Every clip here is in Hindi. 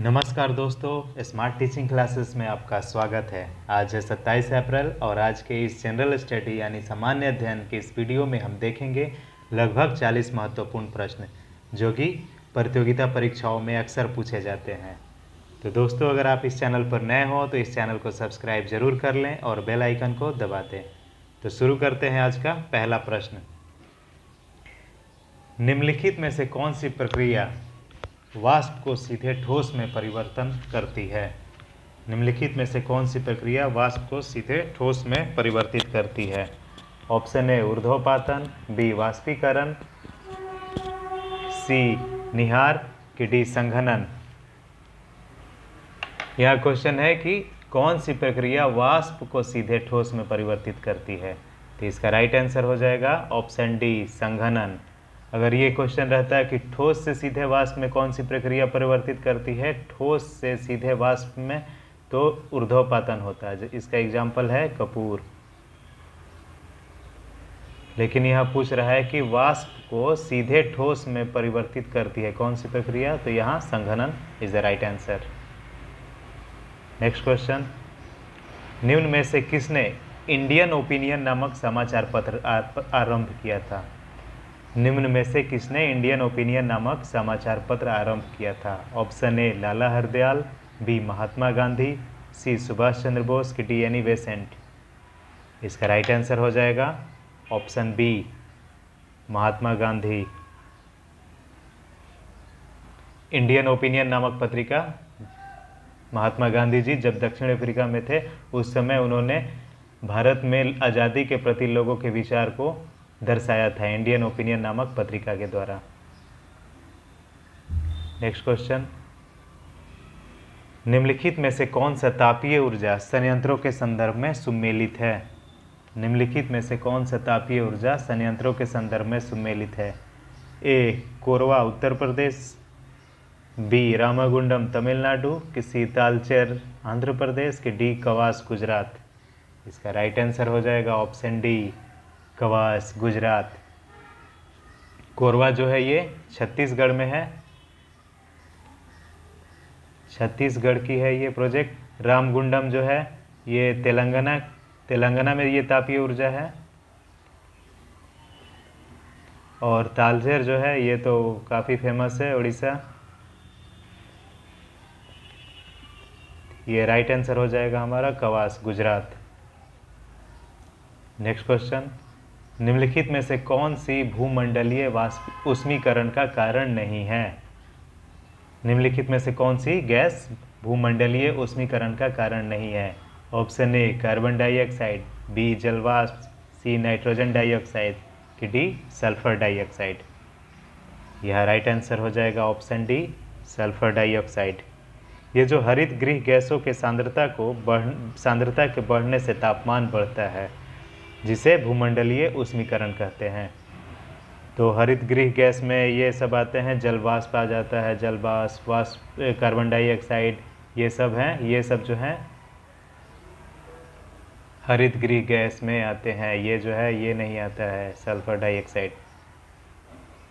नमस्कार दोस्तों, स्मार्ट टीचिंग क्लासेस में आपका स्वागत है। आज है 27 अप्रैल और आज के इस जनरल स्टडी यानी सामान्य अध्ययन के इस वीडियो में हम देखेंगे लगभग 40 महत्वपूर्ण प्रश्न जो कि प्रतियोगिता परीक्षाओं में अक्सर पूछे जाते हैं। तो दोस्तों, अगर आप इस चैनल पर नए हो तो इस चैनल को सब्सक्राइब जरूर कर लें और बेल आइकन को दबा दें। तो शुरू करते हैं आज का पहला प्रश्न। निम्नलिखित में से कौन सी प्रक्रिया वाष्प को सीधे ठोस में परिवर्तन करती है? निम्नलिखित में से कौन सी प्रक्रिया वाष्प को सीधे ठोस में परिवर्तित करती है? ऑप्शन ए ऊर्ध्वपातन, बी वाष्पीकरण, सी निहार कि डी संघनन। यह क्वेश्चन है कि कौन सी प्रक्रिया वाष्प को सीधे ठोस में परिवर्तित करती है। तो इसका राइट आंसर हो जाएगा ऑप्शन डी संघनन। अगर ये क्वेश्चन रहता है कि ठोस से सीधे वाष्प में कौन सी प्रक्रिया परिवर्तित करती है, ठोस से सीधे वाष्प में तो ऊर्ध्वपातन होता है। इसका एग्जाम्पल है कपूर। लेकिन यह पूछ रहा है कि वाष्प को सीधे ठोस में परिवर्तित करती है कौन सी प्रक्रिया, तो यहाँ संघनन is the right answer. Next question. निम्न में से किसने इंडियन ओपिनियन नामक समाचार पत्र आरंभ किया था? निम्न में से किसने इंडियन ओपिनियन नामक समाचार पत्र आरंभ किया था? Option A Lala Hardayal, B Mahatma Gandhi, C Subhash Chandra Bose की डी एनी बेसेंट। इसका राइट आंसर हो जाएगा option B Mahatma Gandhi. Indian Opinion नामक पत्रिका महात्मा गांधी जी जब दक्षिण अफ्रीका में थे उस समय उन्होंने भारत में आज़ादी के प्रति लोगों के विचार को दर्शाया था इंडियन ओपिनियन नामक पत्रिका के द्वारा। Next question. निम्नलिखित में से कौन सा तापीय ऊर्जा संयंत्रों के संदर्भ में सुमेलित है? निम्नलिखित में से कौन सा तापीय ऊर्जा संयंत्रों के संदर्भ में सुमेलित है? ए कोरवा उत्तर प्रदेश, बी रामागुंडम तमिलनाडु, कि सी तालचेर आंध्र प्रदेश, कि डी कवास गुजरात। इसका राइट आंसर हो जाएगा ऑप्शन डी कवास गुजरात। कोरवा जो है ये छत्तीसगढ़ में है, छत्तीसगढ़ की है ये प्रोजेक्ट। रामगुंडम जो है ये तेलंगाना में ये तापीय ऊर्जा है। और तालचेर जो है ये तो काफ़ी फेमस है उड़ीसा। ये राइट आंसर हो जाएगा हमारा कवास गुजरात। Next question. निम्नलिखित में से कौन सी भूमंडलीय वाष्प ऊष्मीकरण का कारण नहीं है? निम्नलिखित में से कौन सी गैस भूमंडलीय ऊष्मीकरण का कारण नहीं है? Option A carbon dioxide, B जलवाष्प, सी नाइट्रोजन डाइऑक्साइड, कि डी सल्फर डाइऑक्साइड। यह राइट आंसर हो जाएगा ऑप्शन डी सल्फर डाइऑक्साइड। ये जो हरित गृह गैसों के सांद्रता के बढ़ने से तापमान बढ़ता है जिसे भूमंडलीय ऊष्मीकरण कहते हैं। तो हरित गृह गैस में ये सब आते हैं, जलवाष्प आ जाता है, जलवाष्प, कार्बन डाइऑक्साइड, ये सब हैं। ये सब जो हैं हरित गृह गैस में आते हैं। ये जो है ये नहीं आता है सल्फर डाइऑक्साइड।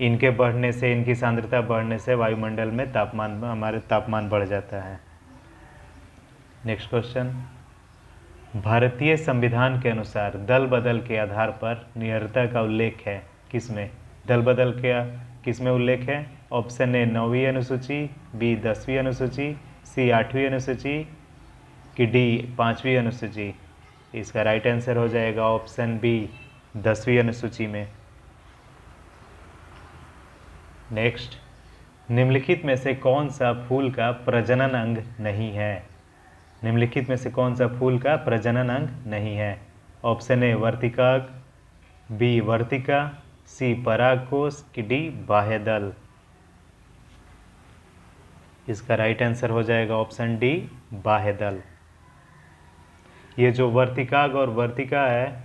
इनके बढ़ने से, इनकी सांद्रता बढ़ने से वायुमंडल में हमारे तापमान बढ़ जाता है। Next question. भारतीय संविधान के अनुसार दल बदल के आधार पर निरंतरता का उल्लेख है किसमें? दल बदल के किसमें उल्लेख है? ऑप्शन ए 9वीं अनुसूची, बी 10वीं अनुसूची, सी 8वीं अनुसूची, कि डी 5वीं अनुसूची। इसका राइट आंसर हो जाएगा ऑप्शन बी 10वीं अनुसूची में। नेक्स्ट। निम्नलिखित में से कौन सा फूल का प्रजनन अंग नहीं है? निम्नलिखित में से कौन सा फूल का प्रजनन अंग नहीं है? ऑप्शन ए वर्तिकाग्र, बी वर्तिका, सी परागकोश, कि डी बाह्यदल। इसका राइट आंसर हो जाएगा ऑप्शन डी बाह्यदल। ये जो वर्तिकाग्र और वर्तिका है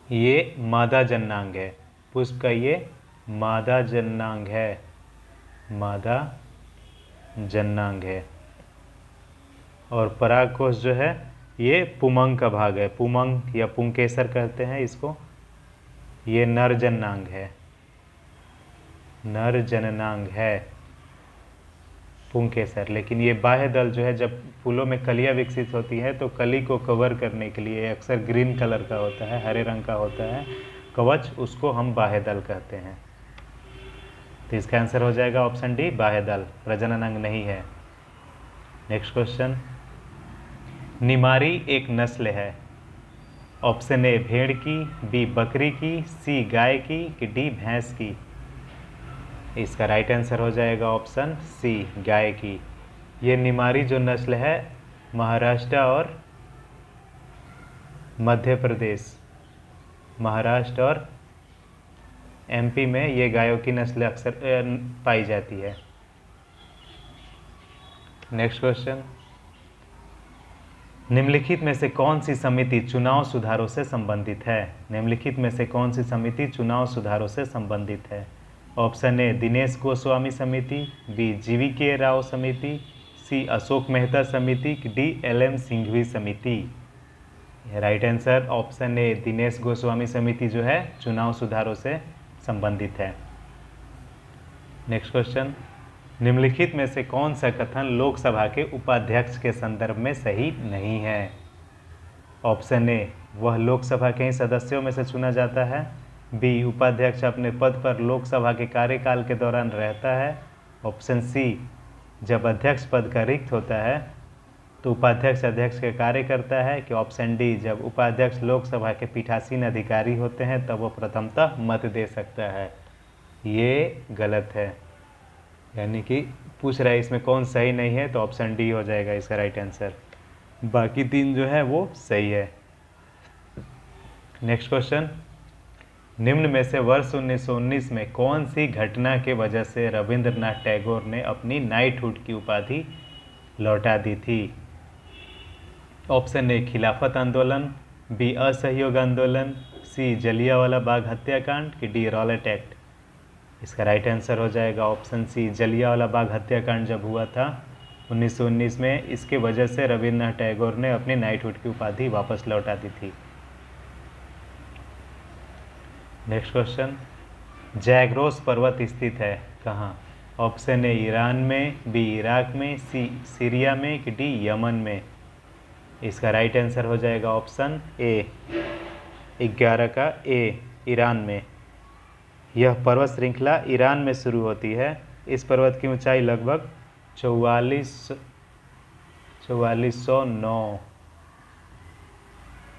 ये मादा जन्नांग है। पुष्प का ये मादा जन्नांग है, मादा जन्नांग है। और परागकोश जो है ये पुमंग का भाग है, पुमंग या पुंकेसर कहते हैं इसको। ये नर जन्नांग है, नर जननांग है। पुंकेसर। लेकिन ये बाह्य दल जो है, जब फूलों में कलियां विकसित होती है तो कली को कवर करने के लिए अक्सर ग्रीन कलर का होता है, हरे रंग का होता है कवच, उसको हम बाह्य दल कहते हैं। तो इसका आंसर हो जाएगा ऑप्शन डी, बाह्य दल, प्रजनन अंग नहीं है। नेक्स्ट क्वेश्चन, निमारी एक नस्ल है। ऑप्शन ए भेड़ की, बी बकरी की, सी गाय की, कि डी भैंस की। इसका राइट आंसर हो जाएगा ऑप्शन सी, गाय की। ये निमारी जो नस्ल है महाराष्ट्र और मध्य प्रदेश, महाराष्ट्र और एमपी में ये गायों की नस्ल अक्सर पाई जाती है। नेक्स्ट क्वेश्चन, निम्नलिखित में से कौन सी समिति चुनाव सुधारों से संबंधित है? निम्नलिखित में से कौन सी समिति चुनाव सुधारों से संबंधित है? ऑप्शन ए दिनेश गोस्वामी समिति, बी जीवीके राव समिति, सी अशोक मेहता समिति, डी एलएम सिंघवी समिति। Right answer option A Dinesh Goswami समिति जो है चुनाव सुधारों से संबंधित है। नेक्स्ट क्वेश्चन, निम्नलिखित में से कौन सा कथन लोकसभा के उपाध्यक्ष के संदर्भ में सही नहीं है? ऑप्शन ए वह लोकसभा के ही सदस्यों में से चुना जाता है, बी उपाध्यक्ष अपने पद पर लोकसभा के कार्यकाल के दौरान रहता है, ऑप्शन सी जब अध्यक्ष पद का रिक्त होता है तो उपाध्यक्ष अध्यक्ष के कार्य करता है, कि ऑप्शन डी जब उपाध्यक्ष लोकसभा के पीठासीन अधिकारी होते हैं तब वो प्रथमतः मत दे सकता है। ये गलत है, यानी कि पूछ रहा है इसमें कौन सही नहीं है, तो ऑप्शन डी हो जाएगा इसका राइट आंसर। बाकी तीन जो है वो सही है। नेक्स्ट क्वेश्चन, निम्न में से वर्ष 1919 में कौन सी घटना के वजह से रविंद्रनाथ टैगोर ने अपनी नाइटहुड की उपाधि लौटा दी थी? ऑप्शन ए खिलाफत आंदोलन, बी असहयोग आंदोलन, सी जलियांवाला बाग हत्याकांड, कि डी रॉलेट एक्ट। इसका राइट आंसर हो जाएगा ऑप्शन सी, जलियांवाला बाग हत्याकांड जब हुआ था 1919 में, इसके वजह से रविंद्रनाथ टैगोर ने अपनी नाइटहुड की उपाधि वापस लौटा दी थी। नेक्स्ट क्वेश्चन, जैग्रोस पर्वत स्थित है कहाँ? ऑप्शन ए ईरान में, बी इराक में, सी सीरिया में, कि डी यमन में। इसका राइट आंसर हो जाएगा ऑप्शन ए, 11 का ए, ईरान में। यह पर्वत श्रृंखला ईरान में शुरू होती है। इस पर्वत की ऊंचाई लगभग 4409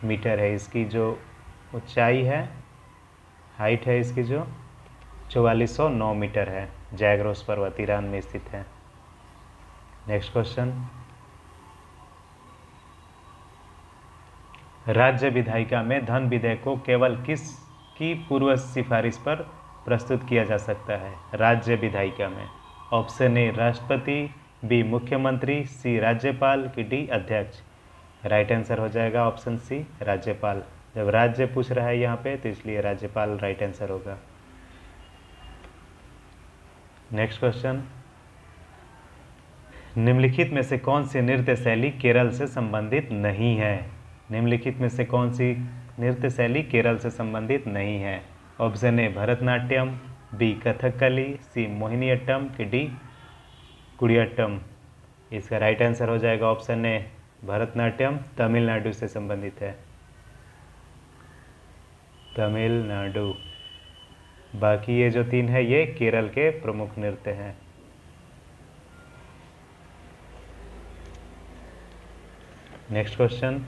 मीटर है। इसकी जो ऊंचाई है, हाइट है इसकी जो 4409 मीटर है। जैग्रोस पर्वत ईरान में स्थित है। नेक्स्ट क्वेश्चन, राज्य विधायिका में धन विधेयक को केवल किसकी पूर्व सिफारिश पर प्रस्तुत किया जा सकता है? राज्य विधायिका में ऑप्शन ए राष्ट्रपति, बी मुख्यमंत्री, सी राज्यपाल, कि डी अध्यक्ष। राइट आंसर हो जाएगा ऑप्शन सी, राज्यपाल। जब राज्य पूछ रहा है यहाँ पे तो इसलिए राज्यपाल राइट आंसर होगा। नेक्स्ट क्वेश्चन, निम्नलिखित में से कौन सी नृत्य शैली केरल से संबंधित नहीं है? निम्नलिखित में से कौन सी नृत्य शैली केरल से संबंधित नहीं है? Option A Bharatanatyam, B Kathakali, C Mohiniyattam, कि डी कुडियाट्टम। इसका राइट आंसर हो जाएगा ऑप्शन ए, भरतनाट्यम तमिलनाडु से संबंधित है, तमिलनाडु। बाकी ये जो तीन है ये केरल के प्रमुख नृत्य हैं। नेक्स्ट क्वेश्चन,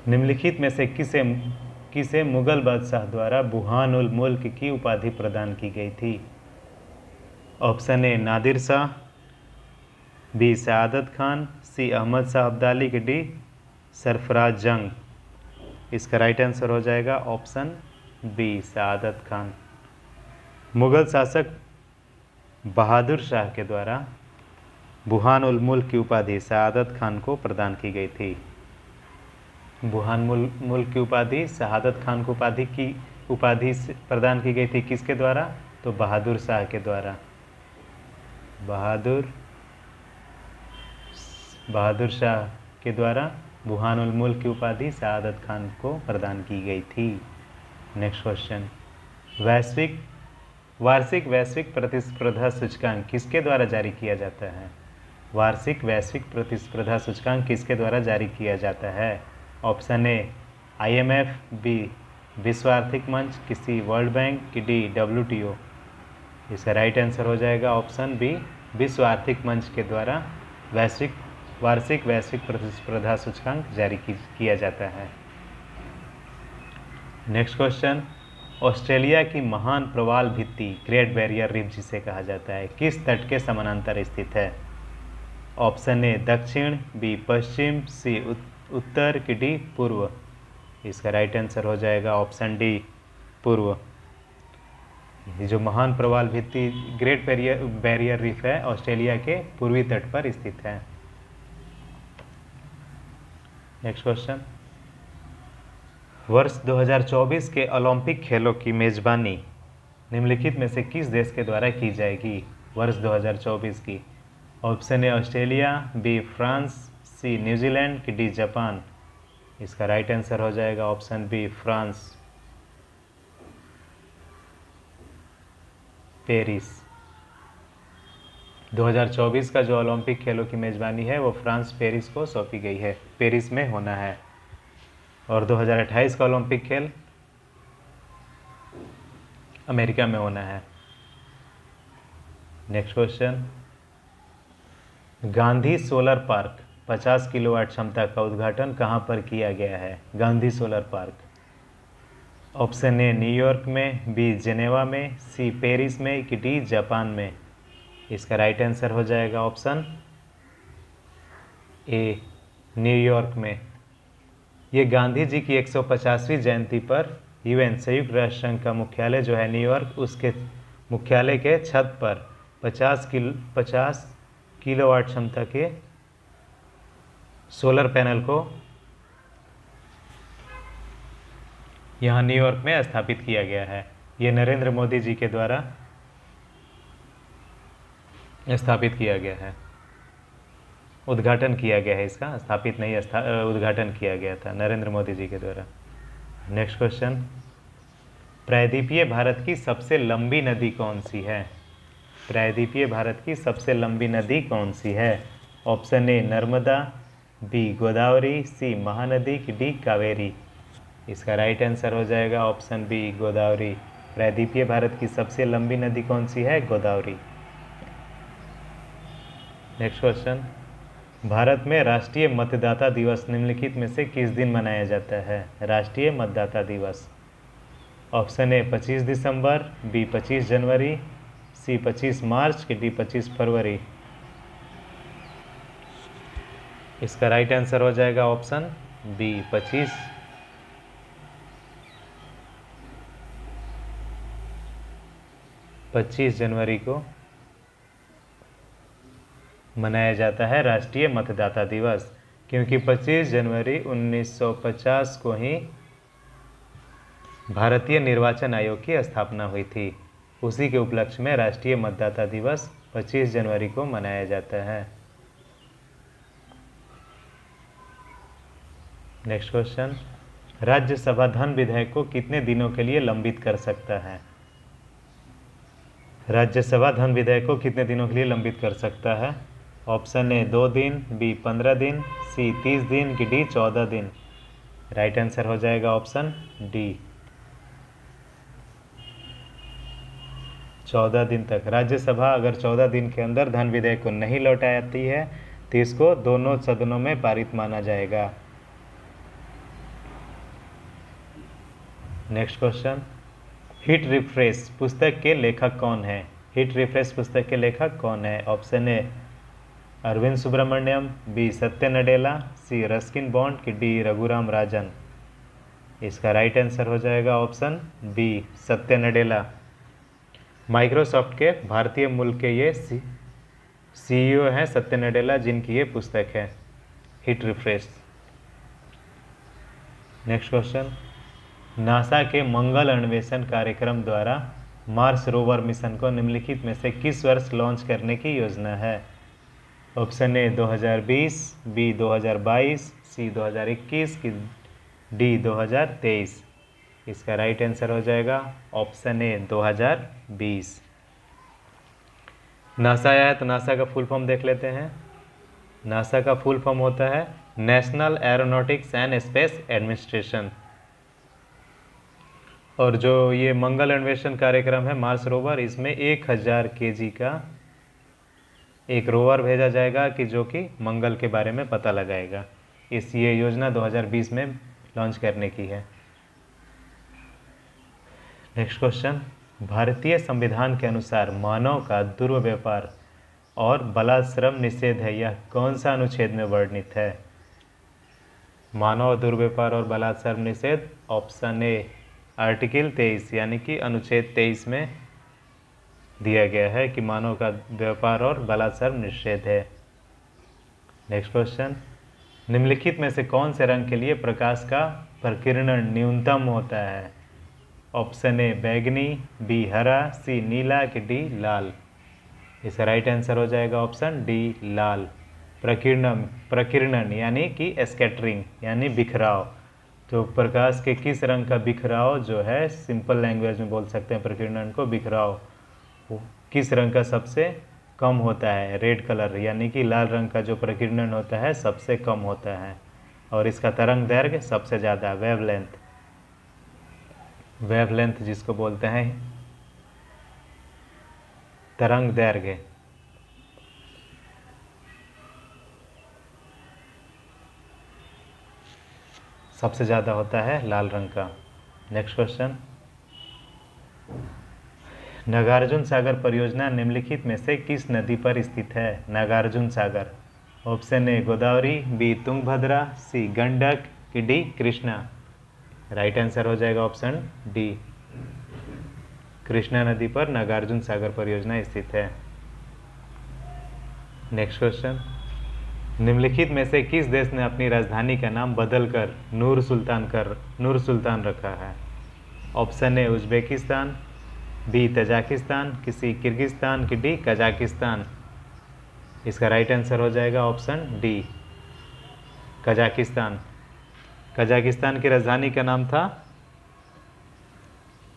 निम्नलिखित में से किसे मुगल बादशाह द्वारा बुरहान उल मुल्क की उपाधि प्रदान की गई थी? Option A Nadir Shah, B Saadat Khan, C Ahmad Shah Abdali, की डी सरफराज जंग। इसका राइट आंसर हो जाएगा ऑप्शन बी, सआदत खान। मुगल शासक बहादुर शाह के द्वारा बुरहान उल मुल्क की उपाधि सआदत खान को प्रदान की गई थी। बुरहान मुल्क की उपाधि शहादत खान को उपाधि प्रदान की गई थी किसके द्वारा? तो बहादुर शाह के द्वारा। बहादुर शाह के द्वारा बुरहान उल मुल्क की उपाधि शहादत खान को प्रदान की गई थी। नेक्स्ट क्वेश्चन, वैश्विक वार्षिक वैश्विक प्रतिस्पर्धा सूचकांक किसके द्वारा जारी किया जाता है? वार्षिक वैश्विक प्रतिस्पर्धा सूचकांक किसके द्वारा जारी किया जाता है? ऑप्शन ए IMF, बी विश्व आर्थिक मंच, किसी वर्ल्ड बैंक, की डी WTO। इसका राइट आंसर हो जाएगा ऑप्शन बी विश्व आर्थिक मंच के द्वारा वार्षिक वैश्विक प्रतिस्पर्धा सूचकांक जारी किया जाता है। नेक्स्ट क्वेश्चन, ऑस्ट्रेलिया की महान प्रवाल भित्ति ग्रेट बैरियर रीफ जिसे कहा जाता है किस तट के समानांतर स्थित है? ऑप्शन ए दक्षिण, बी पश्चिम, सी उत्तर, की डी पूर्व। इसका राइट आंसर हो जाएगा ऑप्शन डी पूर्व। ये जो महान प्रवाल भित्ति ग्रेट बैरियर रीफ है ऑस्ट्रेलिया के पूर्वी तट पर स्थित है। नेक्स्ट क्वेश्चन, वर्ष 2024 के ओलंपिक खेलों की मेजबानी निम्नलिखित में से किस देश के द्वारा की जाएगी? वर्ष 2024 की। Option A Australia, B France, C New Zealand, की डी जापान। इसका राइट आंसर हो जाएगा ऑप्शन बी फ्रांस, पेरिस। 2024 का जो ओलंपिक खेलों की मेजबानी है वो फ्रांस पेरिस को सौंपी गई है, पेरिस में होना है। और 2028 का ओलंपिक खेल अमेरिका में होना है। Next question, Gandhi solar park 50 kilowatt क्षमता का उद्घाटन कहां पर किया गया है? Gandhi solar park. Option A New York में, बी जेनेवा में, सी पेरिस में, कि डी जापान में। इसका राइट आंसर हो जाएगा ऑप्शन ए न्यूयॉर्क में। ये गांधी जी की 150वीं जयंती पर UN संयुक्त राष्ट्र संघ का मुख्यालय जो है न्यूयॉर्क, उसके मुख्यालय के छत पर 50 किलोवाट क्षमता के सोलर पैनल को यहाँ न्यूयॉर्क में स्थापित किया गया है। ये नरेंद्र मोदी जी के द्वारा स्थापित किया गया है, उद्घाटन किया गया है इसका, स्थापित नहीं उद्घाटन किया गया था नरेंद्र मोदी जी के द्वारा। नेक्स्ट क्वेश्चन, प्रायद्वीपीय भारत की सबसे लंबी नदी कौन सी है? प्रायद्वीपीय भारत की सबसे लंबी नदी कौन सी है? Option A Narmada, B Godavari, C Mahanadi, की डी कावेरी। इसका राइट आंसर हो जाएगा ऑप्शन बी गोदावरी। प्रायद्वीपीय भारत की सबसे लंबी नदी कौन सी है? गोदावरी। नेक्स्ट क्वेश्चन, भारत में राष्ट्रीय मतदाता दिवस निम्नलिखित में से किस दिन मनाया जाता है? राष्ट्रीय मतदाता दिवस। ऑप्शन ए 25 दिसंबर, बी 25 जनवरी, सी 25 मार्च, की डी 25 फरवरी। इसका राइट आंसर हो जाएगा ऑप्शन बी 25 जनवरी को मनाया जाता है राष्ट्रीय मतदाता दिवस, क्योंकि 25 जनवरी 1950 को ही भारतीय निर्वाचन आयोग की स्थापना हुई थी। उसी के उपलक्ष्य में राष्ट्रीय मतदाता दिवस 25 जनवरी को मनाया जाता है। नेक्स्ट क्वेश्चन, राज्यसभा धन विधेयक को कितने दिनों के लिए लंबित कर सकता है? राज्यसभा धन विधेयक को कितने दिनों के लिए लंबित कर सकता है? ऑप्शन ए 2 दिन, बी 15 दिन, सी 30 दिन, की डी 14 दिन। राइट आंसर हो जाएगा ऑप्शन डी 14 दिन तक। राज्यसभा अगर 14 दिन के अंदर धन विधेयक को नहीं लौटाती है तो इसको दोनों सदनों में पारित माना जाएगा। नेक्स्ट क्वेश्चन, हिट रिफ्रेश पुस्तक के लेखक कौन है? हिट रिफ्रेश पुस्तक के लेखक कौन है? Option A Arvind Subramanian, B Satya Nadella, C Ruskin Bond, की डी रघुराम राजन। इसका राइट आंसर हो जाएगा option B Satya Nadella. Microsoft के भारतीय मूल के ये CEO हैं सत्य नडेला, जिनकी ये पुस्तक है hit refresh. Next question, NASA के मंगल अन्वेषण कार्यक्रम द्वारा मार्स रोवर मिशन को निम्नलिखित में से किस वर्ष लॉन्च करने की योजना है? ऑप्शन ए 2020, बी 2022, सी 2021, की डी 2023। इसका राइट आंसर हो जाएगा ऑप्शन ए 2020। नासा आया है तो नासा का फुल फॉर्म देख लेते हैं। नासा का फुल फॉर्म होता है national aeronautics and space administration. और जो ये मंगल अन्वेषण कार्यक्रम है मार्स रोवर, इसमें 1000 kg का एक रोवर भेजा जाएगा कि जो कि मंगल के बारे में पता लगाएगा। ये योजना 2020 में लॉन्च करने की है। नेक्स्ट क्वेश्चन, भारतीय संविधान के अनुसार मानव का दुर्व्यवहार और बलात्श्रम निषेध है, यह कौन सा अनुच्छेद में वर्णित है? मानव दुर्व्यवहार और बलात्श्रम निषेध, ऑप्शन ए आर्टिकल 23 यानी कि अनुच्छेद 23 में दिया गया है कि मानव का व्यापार और बलात्कार निषेध है। नेक्स्ट क्वेश्चन, निम्नलिखित में से कौन से रंग के लिए प्रकाश का प्रकीर्णन न्यूनतम होता है? ऑप्शन ए बैगनी, बी हरा, सी नीला कि डी लाल। इसका राइट आंसर हो जाएगा ऑप्शन डी लाल। प्रकीर्णन यानी कि स्कैटरिंग यानी बिखराव। तो प्रकाश के किस रंग का बिखराव जो है, सिंपल लैंग्वेज में बोल सकते हैं प्रकीर्णन को, बिखराव किस रंग का सबसे कम होता है? रेड कलर यानी कि लाल रंग का जो प्रकीर्णन होता है सबसे कम होता है। और इसका तरंग दैर्घ्य सबसे ज़्यादा, वेवलेंथ जिसको बोलते हैं तरंग दैर्घ्य। सबसे ज़्यादा होता है लाल रंग का। नेक्स्ट क्वेश्चन, नागार्जुन सागर परियोजना निम्नलिखित में से किस नदी पर स्थित है? Nagarjuna Sagar, option A Godavari, B Tungabhadra, C Gandak कि डी कृष्णा। राइट आंसर हो जाएगा ऑप्शन डी, कृष्णा नदी पर नागार्जुन सागर परियोजना स्थित है। नेक्स्ट क्वेश्चन, निम्नलिखित में से किस देश ने अपनी राजधानी का नाम बदलकर नूर सुल्तान रखा है? Option A Uzbekistan, B Tajikistan, किसी किर्गिस्तान की डी कजाकिस्तान। इसका राइट आंसर हो जाएगा ऑप्शन डी कजाकिस्तान। कजाकिस्तान की राजधानी का नाम था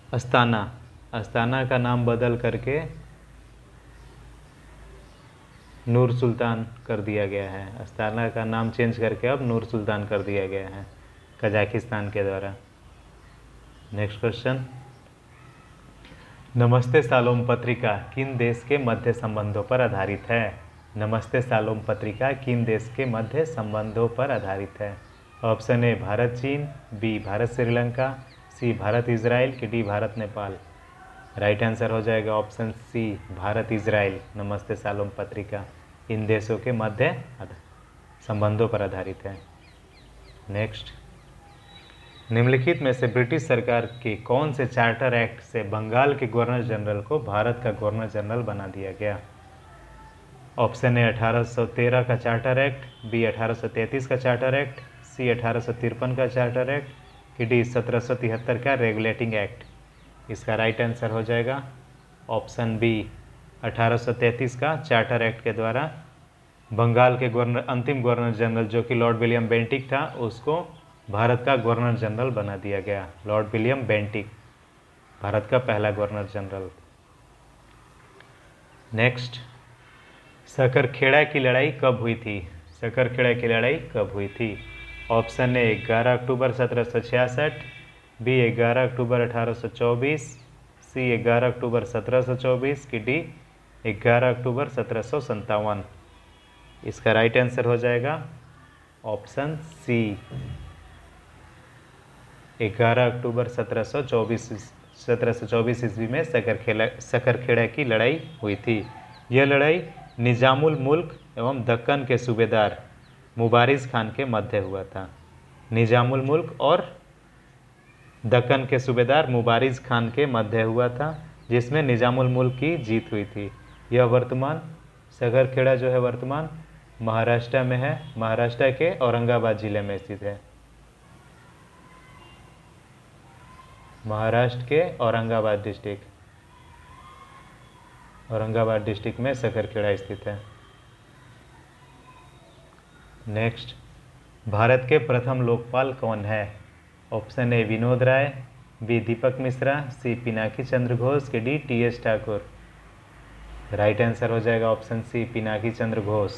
अस्ताना। अस्ताना का नाम बदल करके नूर सुल्तान कर दिया गया है। अस्ताना का नाम चेंज करके अब नूर सुल्तान कर दिया गया है कजाकिस्तान के द्वारा। नेक्स्ट क्वेश्चन, नमस्ते सालोम पत्रिका किन देश के मध्य संबंधों पर आधारित है? नमस्ते सालोम पत्रिका किन देश के मध्य संबंधों पर आधारित है? ऑप्शन ए भारत चीन, बी भारत श्रीलंका, सी भारत इजराइल कि D Bharat Nepal. Right answer हो जाएगा ऑप्शन सी भारत इजराइल। नमस्ते सालोम पत्रिका इन देशों के मध्य संबंधों पर आधारित है। नेक्स्ट, निम्नलिखित में से ब्रिटिश सरकार के कौन से चार्टर एक्ट से बंगाल के गवर्नर जनरल को भारत का गवर्नर जनरल बना दिया गया? ऑप्शन ए 1813 का चार्टर एक्ट, बी 1833 का चार्टर एक्ट, सी 1853 का चार्टर एक्ट कि डी 1773 का रेगुलेटिंग एक्ट। इसका राइट आंसर हो जाएगा ऑप्शन बी 1833 का चार्टर एक्ट के द्वारा बंगाल के अंतिम गवर्नर जनरल जो कि लॉर्ड विलियम बेंटिक था उसको भारत का गवर्नर जनरल बना दिया गया। लॉर्ड विलियम बेंटिक भारत का पहला गवर्नर जनरल। नेक्स्ट, सकरखेड़ा की लड़ाई कब हुई थी? सकरखेड़ा की लड़ाई कब हुई थी? ऑप्शन ए 11 अक्टूबर 1766, बी 11 अक्टूबर 1824, सी 11 अक्टूबर 1724 की डी 11 अक्टूबर 1757। इसका राइट आंसर हो जाएगा ऑप्शन सी 11 अक्टूबर 1724 ईस्वी में सकरखेड़ा की लड़ाई हुई थी। यह लड़ाई निजामुल मुल्क एवं दक्कन के सूबेदार मुबारिज़ खान के मध्य हुआ था। निजामुल मुल्क और दक्कन के सूबेदार मुबारिज़ खान के मध्य हुआ था जिसमें निजामुल मुल्क की जीत हुई थी। यह वर्तमान सकरखेड़ा जो है वर्तमान महाराष्ट्र में है। महाराष्ट्र के औरंगाबाद जिले में स्थित है। महाराष्ट्र के औरंगाबाद डिस्ट्रिक्ट में सकरखेड़ा स्थित है। नेक्स्ट, भारत के प्रथम लोकपाल कौन है? Option A Vinod Rai, B Deepak Misra, C Pinaki Chandra Ghose के D T S Thakur. Right answer हो जाएगा option C Pinaki Chandra Ghose.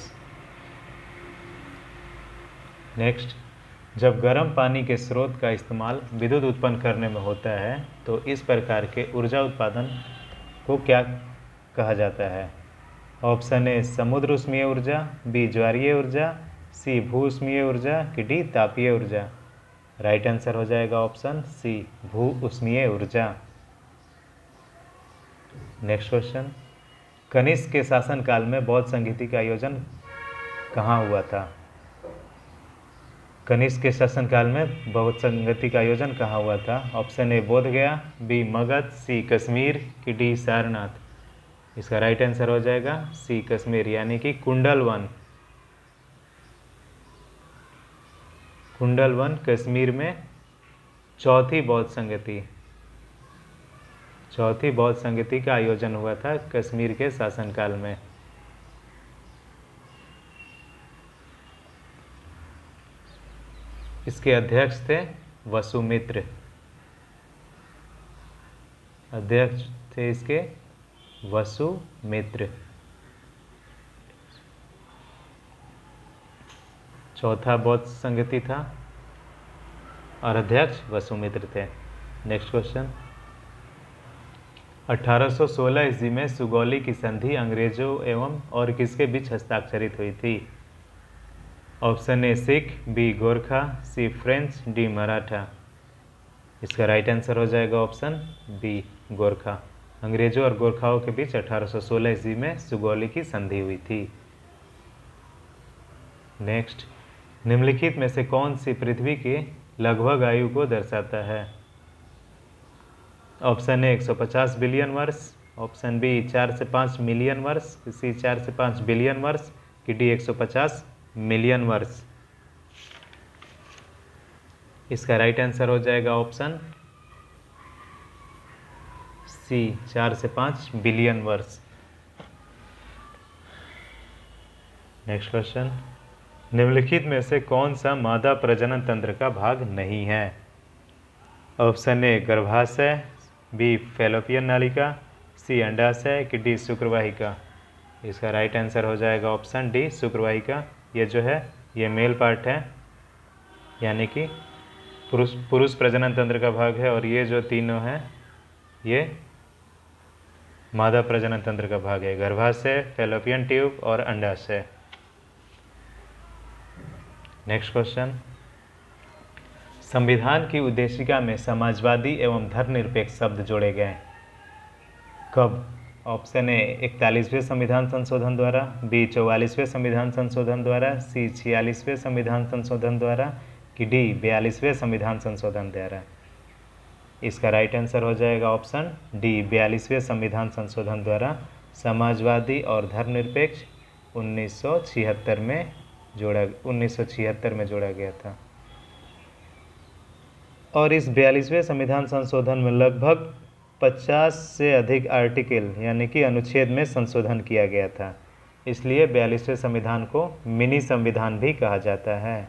Next, जब गर्म पानी के स्रोत का इस्तेमाल विद्युत उत्पन्न करने में होता है तो इस प्रकार के ऊर्जा उत्पादन को क्या कहा जाता है? ऑप्शन ए समुद्र उष्मीय ऊर्जा, बी ज्वारीय ऊर्जा, सी भू उष्मीय ऊर्जा कि डी तापीय ऊर्जा। राइट आंसर हो जाएगा ऑप्शन सी भू उष्मीय ऊर्जा। नेक्स्ट क्वेश्चन, कनिष्क के शासनकाल में बौद्ध संगीति का आयोजन कहाँ हुआ था? कनिष्क के शासनकाल में बौद्ध संगीति का आयोजन कहाँ हुआ था? ऑप्शन ए बोध गया, बी मगध, सी कश्मीर कि डी सारनाथ। इसका राइट आंसर हो जाएगा सी कश्मीर, यानी कि कुंडल वन कश्मीर में चौथी बौद्ध संगीति का आयोजन हुआ था कश्मीर के शासनकाल में। इसके अध्यक्ष थे वसुमित्र। अध्यक्ष थे इसके वसुमित्र। चौथा बौद्ध संगीति था और अध्यक्ष वसुमित्र थे। नेक्स्ट क्वेश्चन, 1816 ईस्वी में सुगौली की संधि अंग्रेजों एवं और किसके बीच हस्ताक्षरित हुई थी? Option A Sikh, B Gorkha, C French, D Maratha. इसका राइट आंसर हो जाएगा ऑप्शन बी गोरखा। अंग्रेजों और गोरखाओं के बीच 1816 ईस्वी में सुगौली की संधि हुई थी। नेक्स्ट, निम्नलिखित में से कौन सी पृथ्वी के लगभग आयु को दर्शाता है? ऑप्शन ए 150 बिलियन वर्ष, ऑप्शन बी 4 से 5 मिलियन वर्ष, सी 4 से 5 बिलियन वर्ष कि डी 150 मिलियन वर्ष। इसका राइट आंसर हो जाएगा ऑप्शन सी 4 से 5 बिलियन वर्ष। नेक्स्ट क्वेश्चन, निम्नलिखित में से कौन सा मादा प्रजनन तंत्र का भाग नहीं है? ऑप्शन ए गर्भाशय, बी फैलोपियन नालिका, सी अंडाशय कि डी शुक्रवाहिका। इसका राइट आंसर हो जाएगा ऑप्शन डी शुक्रवाहिका। ये जो है ये मेल पार्ट है, यानी कि पुरुष प्रजनन तंत्र का भाग है, और ये जो तीनों हैं ये मादा प्रजनन तंत्र का भाग है, गर्भाशय, फैलोपियन ट्यूब और अंडाशय। नेक्स्ट क्वेश्चन, संविधान की उद्देशिका में समाजवादी एवं धर्मनिरपेक्ष शब्द जोड़े गए कब? ऑप्शन ए 41वें संविधान संशोधन द्वारा, बी 44वें संविधान संशोधन द्वारा, सी 46वें संविधान संशोधन द्वारा कि डी 42वें संविधान संशोधन द्वारा। इसका राइट आंसर हो जाएगा ऑप्शन डी 42वें संविधान संशोधन द्वारा समाजवादी और धर्मनिरपेक्ष 1976 में जोड़ा गया था। और इस 42वें संविधान संशोधन में लगभग 50 से अधिक आर्टिकल यानी कि अनुच्छेद में संशोधन किया गया था, इसलिए 42वें संविधान को मिनी संविधान भी कहा जाता है।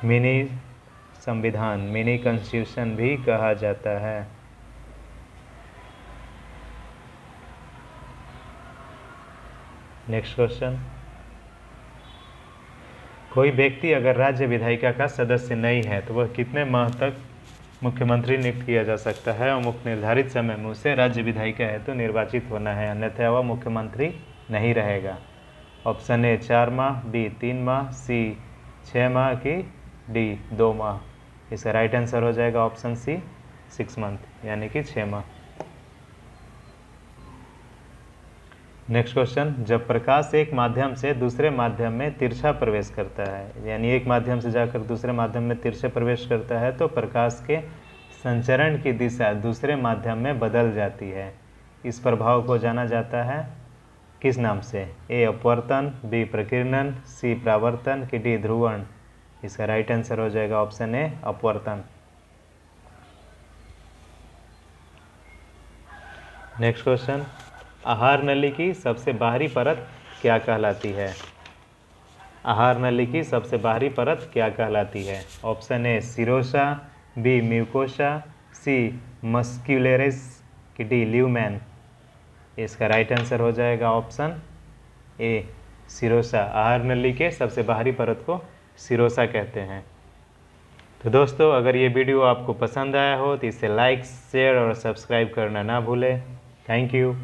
मिनी संविधान, मिनी कॉन्स्टिट्यूशन भी कहा जाता है। नेक्स्ट क्वेश्चन, कोई व्यक्ति अगर राज्य विधायिका का सदस्य नहीं है तो वह कितने माह तक मुख्यमंत्री नियुक्त किया जा सकता है और मुख्य निर्धारित समय में उसे राज्य विधायिका है तो निर्वाचित होना है, अन्यथा वह मुख्यमंत्री नहीं रहेगा? ऑप्शन ए 4 माह, बी 3 माह, सी 6 माह की डी 2 माह। इसका राइट आंसर हो जाएगा ऑप्शन सी 6 मंथ यानी कि 6 माह। नेक्स्ट क्वेश्चन, जब प्रकाश एक माध्यम से दूसरे माध्यम में तिरछा प्रवेश करता है, यानी एक माध्यम से जाकर दूसरे माध्यम में तिरछे प्रवेश करता है तो प्रकाश के संचरण की दिशा दूसरे माध्यम में बदल जाती है। इस प्रभाव को जाना जाता है किस नाम से? ए अपवर्तन, बी प्रकीर्णन, सी परावर्तन कि डी ध्रुवण। इसका राइट आंसर हो जाएगा ऑप्शन ए अपवर्तन। नेक्स्ट क्वेश्चन, आहार नली की सबसे बाहरी परत क्या कहलाती है? आहार नली की सबसे बाहरी परत क्या कहलाती है? Option A serosa, B mucosa, C muscularis, D lumen. इसका राइट आंसर हो जाएगा ऑप्शन ए सिरोसा। आहार नली के सबसे बाहरी परत को सिरोसा कहते हैं। तो दोस्तों, अगर ये वीडियो आपको पसंद आया हो तो इसे लाइक, शेयर और सब्सक्राइब करना ना भूलें। Thank you.